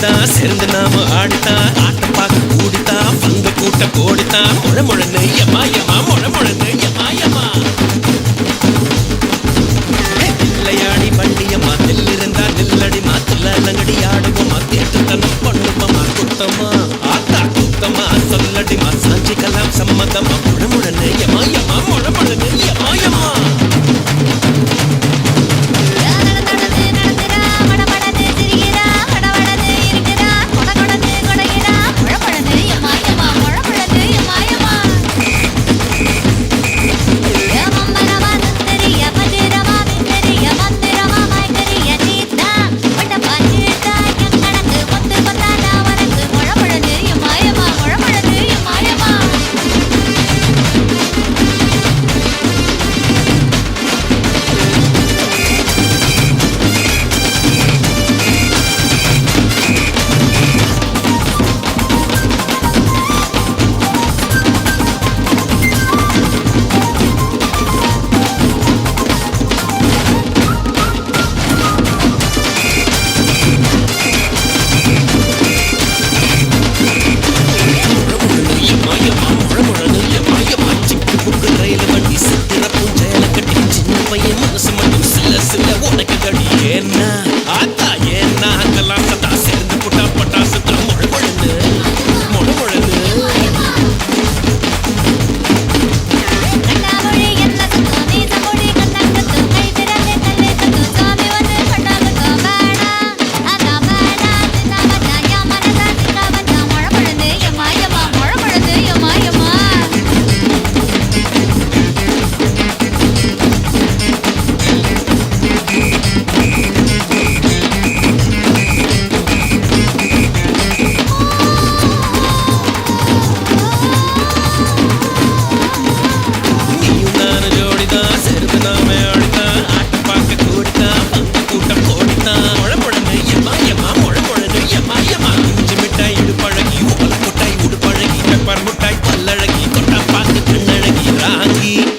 ஜோடிதான் சேர்ந்து நாம ஆடித்தான் ஆட்டம் பார்க்க கூடித்தான் பங்க கூட்ட கோடித்ன் முழ முழன்னு எம்மா எம்மா முழ முழன்னு எம்மா எம்மா விளையாடி வண்டியம்மா தில்லிருந்தா நில்லடி மாத்துல நங்கடி ஆடுவோமா கேட்டு தன்னை பண்ணுமா குத்தமா ஆத்தா குத்தமா சொல்லடிமா சாஞ்சிக்கலாம் சம்மதமா முழ முழன்னு எம்மா எம்மா முழ முழன்னு எம்மா எம்மா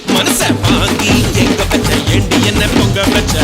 மனச வாங்கி எங்க பச்ச ஏண்டி என்ன பொங்க பச்ச